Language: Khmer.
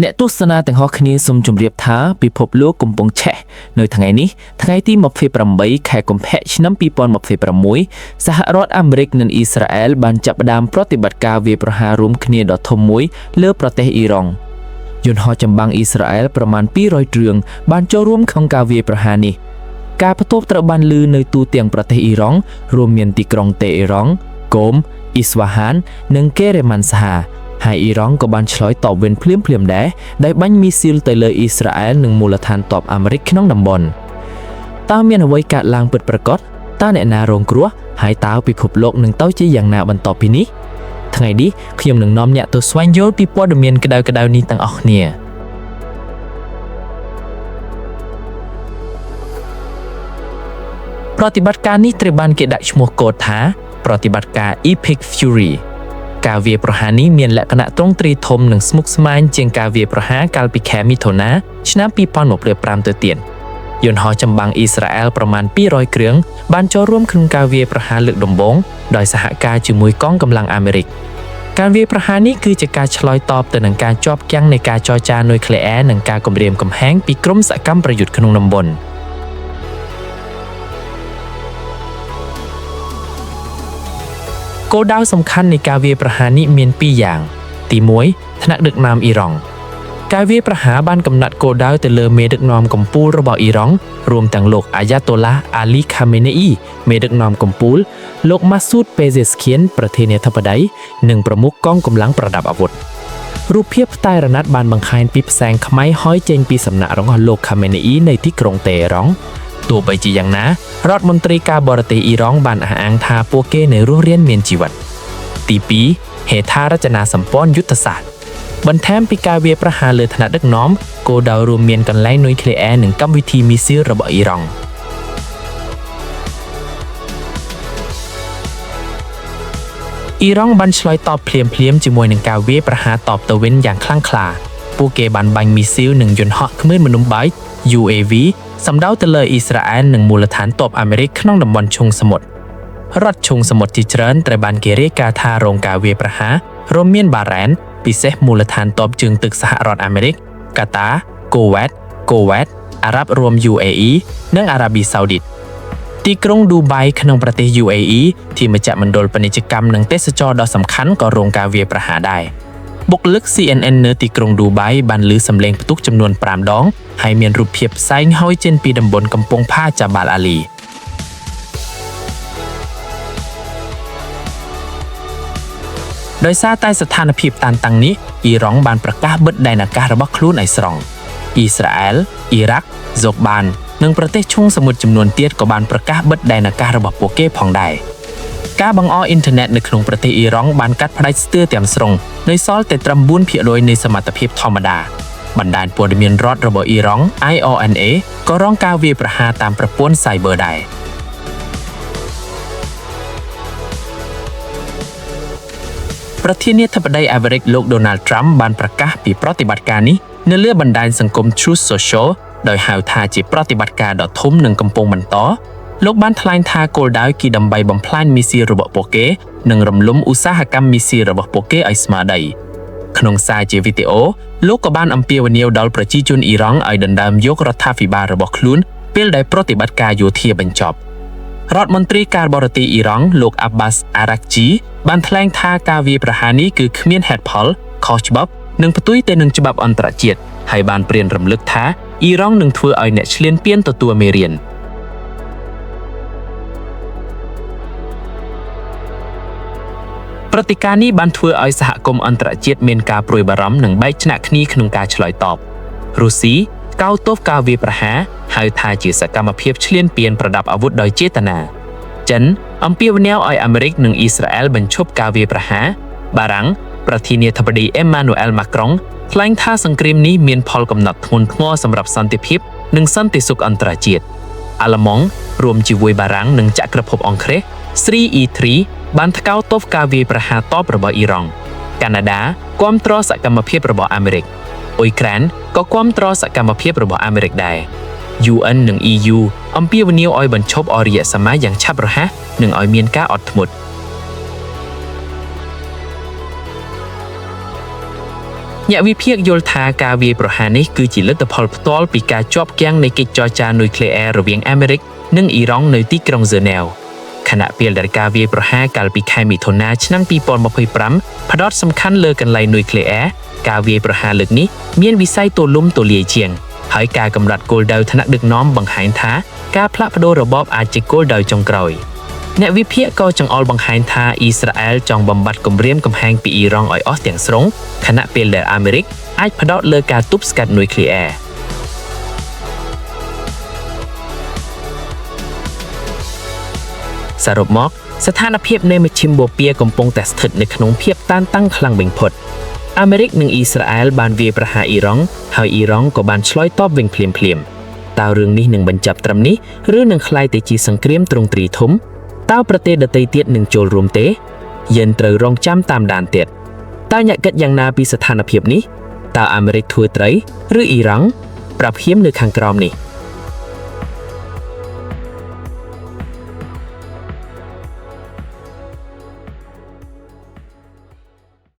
អ្នកទស្សនាទាំងអស់គ្នាសូមជម្រាបថាពិភពលោកកំពុងឆេះនៅថ្ងៃនេះថ្ងៃទី28ខែកុម្ភៈឆ្នាំ2026សហរដ្ឋអាមេរិកនិងអ៊ីស្រាអែលបានចាប់ផ្ដើមប្រតិបត្តិការវាយប្រហាររួមគ្នាដ៏ធំមួយលើប្រទេសអ៊ីរ៉ង់យន្តហោះចម្បាំងអ៊ីស្រាអែលប្រមាណ200គ្រឿងបានចូលរួមក្នុងការវាយប្រហារនេះការបន្ទប់ត្រូវបានលើនៅទូទាំងប្រទេសអ៊ីរ៉ង់រួមមានទីក្រុងតេអ៊េរ៉ង់គោមអ៊ីស្វាហាននិងកេរ៉េម៉ាន់សាហាហើយអ៊ីរ៉ង់ក៏បានឆ្លើយតបវិញភ្លាមៗដែរដោយបាញ់មីស៊ីលទៅលើអ៊ីស្រាអែលនិងមូលដ្ឋានទ័ពអាមេរិកក្នុងតំបន់តើមានអ្វីកើតឡើងពិតប្រាកដតើអ្នកណារងគ្រោះហើយតើពិភពលោកនឹងទៅជាយ៉ាងណាបន្ទាប់ពីនេះថ្ងៃនេះខ្ញុំនឹងនាំអ្នកទៅស្វែងយល់ពីព័ត៌មានក្តៅៗនេះទាំងអស់គ្នាប្រតិបត្តិការនេះត្រូវបានគេដាក់ឈ្មោះកូដថាប្រតិបត្តិការ Epic Furyការវាយប្រហារនេះមានលក្ខណៈទ្រង់ទ្រាយធំនិងស្មុគស្មាញជាងការវាយប្រហារកាលពីខែមិថុនាឆ្នាំ2025ទៅទៀតយន្តហោះចម្បាំងអ៊ីស្រាអែលប្រមាណ200គ្រឿងបានចូលរួមក្នុងការវាយប្រហារលើកដំបូងដោយសហការជាមួយកងកម្លាំងអាមេរិកការវាយប្រហារនេះគឺជាការឆ្លើយតបទៅនឹងការជាប់គាំងនៃការចរចានុយក្លេអ៊ែរនិងការគំរាមកំហែងពីក្រុមសកម្មប្រយុទ្ធក្នុងតំបន់គោលដៅសំខាន់នៃការវាយប្រហារនេះមាន2យ៉ាងទី1ថ្នាក់ដឹកនាំអ៊ីរ៉ង់ការវាយប្រហារបានកំណត់គោលដៅទៅលើមេដឹកនាំកំពូលរបស់អ៊ីរ៉ង់រួមទាំងលោកអាយ៉ាតូឡាអាលីខាមេនេអ៊ីមេដឹកនាំកំពូលលោកម៉ាស៊ូតពេហ្សេស្គៀនប្រធានាធិបតីនិងប្រមុខកងកម្លាំងប្រដាប់អាវុធរូបភាពផ្តែរណាត់បានបង្ហាញពីផ្សែងខ្មៅហោយចេញពីសំណាក់របស់លោកខាមេនេអ៊ីនៅទីក្រុងតេអេរ៉ង់ទោះបីជាយ៉ាងណារដ្ឋមន្ត្រីការបរទេសអ៊ីរ៉ង់បានអះអាងថាពួកគេនៅរស់រានមានជីវិតទី2ហេដ្ឋារចនាសម្ព័ន្ធយុទ្ធសាស្ត្របន្ថែមពីការវាយប្រហារលើថ្នាក់ដឹកនាំគោលដៅរួមមានកន្លែងនុយក្លេអ៊ែរនិងកម្មវិធីមីស៊ីលរបស់អ៊ីរ៉ង់អ៊ីរ៉ង់បានឆ្លើយតបភ្លាមៗជាមួយនឹងការវាយប្រហារតបទៅវិញយ៉ាងខ្លាំងក្លាពួកគេបានបាញ់មីស៊ីលនិងយន្តហោះគ្មានមនុស្សបាយ UAV សម្ដៅទៅលើអ៊ីស្រាអែលនិងមូលដ្ឋានទ័ពអាមេរិកក្នុងតំបន់ឈូងសមុទ្ររដ្ឋឈូងសមុទ្រជាច្រើនត្រូវបានគេរាយការណ៍ថារងការវាយប្រហាររួមមានបារ៉ែនពិសេសមូលដ្ឋានទ័ពជើងទឹកសហរដ្ឋអាមេរិកកាតាកូវ៉េតអារ៉ាប់រួម UAE និងអារ៉ាប៊ីសាអូឌីតទីក្រុងឌូបៃក្នុងប្រទេស UAE ជាមជ្ឈមណ្ឌលពាណិជ្ជកម្មនិងទេសចរណ៍ដ៏សំខាន់ក៏រងការវាយប្រហារដែរបុគ្គលិក CNN នៅទីក្រុងឌូបៃបានឮសំឡេងផ្ទុះចំនួន5ដងហើយមានរូបភាពផ្សែងហោយចេញពីតំបន់កំពង់ផាចាបាល់អាលីដោយសារតែស្ថានភាពតានតឹងនេះអ៊ីរ៉ង់បានប្រកាសបិទដែនអាកាសរបស់ខ្លួនឲ្យស្រង់អ៊ីស្រាអែលអ៊ីរ៉ាក់ហ្សូបាននិងប្រទេសឈូងសមុទ្រចំនួនទៀតក៏បានប្រកាសបិទដែនអាកាសរបស់ពួកគេផងដែរការបង្អស់អ៊ីនធឺណិតនៅក្នុងប្រទេសអ៊ីរ៉ង់បានកាត់ផ្តាច់ស្ទើរទាំងស្រុងដោយសល់តែត្រឹម 4% នៃសមត្ថភាពធម្មតាបណ្ដាញព័ត៌មានរដ្ឋរបស់អ៊ីរ៉ង់ IRNA ក៏រងការវាយប្រហារតាមប្រព័ន្ធ Cyber ដែរប្រធានាធិបតីអាមេរិកលោក Donald Trump បានប្រកាសពីប្រតិបត្តិការនេះនៅលើបណ្ដាញសង្គម Truth Social ដោយហៅថាជាប្រតិបត្តិការដ៏ធំនិងកំពុងបន្តលោកបានថ្លែងថាគោលដៅគឺដើម្បីបំផ្លាញមីស៊ីលរបស់ពួកគេនិងរំលំឧស្សាហកម្មមីស៊ីលរបស់ពួកគេឲ្យស្មារតីក្នុងសារជាវីដេអូលោកក៏បានអំពាវនាវដល់ប្រជាជនអ៊ីរ៉ង់ឲ្យដណ្ដើមយករដ្ឋាភិបាលរបស់ខ្លួនពេលដែលប្រតិបត្តិការយោធាបញ្ចប់រដ្ឋមន្ត្រីការបរទេសអ៊ីរ៉ង់លោក Abbas Araghchi បានថ្លែងថាការវាយប្រហារនេះគឺគ្មានហេតុផលខុសច្បាប់និងផ្ទុយទៅនឹងច្បាប់អន្តរជាតិហើយបានព្រានរំលឹកថាអ៊ីរ៉ង់នឹងធ្វើឲ្យអ្នកឈ្លានពានទទួលមេរៀនព្រឹត្តិការណ៍នេះបានធ្វើឲ្យសហគមន៍អន្តរជាតិមានការព្រួយបារម្ភនិងបែកឆ្នាក់គ្នាក្នុងការឆ្លើយតបរុស្ស៊ីកោតទោសការវាយប្រហារហៅថាជាសកម្មភាពឈ្លានពានប្រដាប់អាវុធដោយចេតនាចិនអំពាវនាវឲ្យអាមេរិកនិងអ៊ីស្រាអែលបញ្ឈប់ការវាយប្រហារបារាំងប្រធានាធិបតីអេម៉ានូអែលម៉ាក្រុងថ្លែងថាសង្គ្រាមនេះមានផលកំណត់ធ្ងន់ធ្ងរសម្រាប់សន្តិភាពនិងសន្តិសុខអន្តរជាតិអាល្លឺម៉ង់រួមជាមួយបារាំងនិងចក្រភពអង់គ្លេស 3E3 បានថ្កោលទោសការវាយប្រហារតបរបស់អ៊ីរ៉ង់កាណាដាគាំទ្រសកម្មភាពរបស់អាមេរិកអ៊ុយក្រែនក៏គាំទ្រសកម្មភាពរបស់អាមេរិកដែរ UN និង EU អំពាវនាវឲ្យបញ្ឈប់អរិយសម័យយ៉ាងឆាប់រហ័សនិងឲ្យមានការអត់ធ្មត់ អ្នកវិភាគយល់ថាការវាយប្រហារនេះគឺជាលទ្ធផលផ្ទាល់ពីការជាប់គាំងនៃកិច្ចចរចានុយក្លេអ៊ែររវាងអាមេរិកនិងអ៊ីរ៉ង់នៅទីក្រុងហ្សឺណែវខណៈពេលដែលការវាយប្រហារកាលពីខែមិថុនាឆ្នាំ2025ផ្ដោតសំខាន់លើកន្លែងនុយក្លេអ៊ែរការវាយប្រហារលើកនេះមានវិស័យទូលំទូលាយជាងហើយការកម្រិតគោលដៅថ្នាក់ដឹកនាំបង្ហាញថាការផ្លាស់ប្ដូររបបអាចជាគោលដៅចុងក្រោយអ្នកវិភាគក៏ចង្អុលបង្ហាញថាអ៊ីស្រាអែលចង់បំបត្តិគម្រាមកំហែងពីអ៊ីរ៉ង់ឲ្យអស់ទាំងស្រុងខណៈពេលដែលអាមេរិកអាចផ្ដោតលើការទប់ស្កាត់នុយក្លេអ៊ែរសរុបមកស្ថានភាពនៃមជ្ឈិមបូព៌ាកំពុងតែស្ថិតនៅក្នុងភាពតានតឹងខ្លាំងបំផុតអាមេរិកនិងអ៊ីស្រាអែលបានវាយប្រហារអ៊ីរ៉ង់ហើយអ៊ីរ៉ង់ក៏បានឆ្លើយតបវិញភ្លាមៗតើរឿងនេះនឹងបញ្ចប់ត្រឹមនេះឬនឹងក្លាយទៅជាសង្គ្រាមទ្រង់ទ្រាយធំតើប្រទេសដទៃទៀតនឹងចូលរួមទេយើងត្រូវរងចាំតាមដានទៀតតើអ្នកគិតយ៉ាងណាពីស្ថានភាពនេះតើអាមេរិកធ្វើត្រីឬអ៊ីរ៉ង់ប្រាប់ហ៊ាមនៅខាងក្រោមនេះ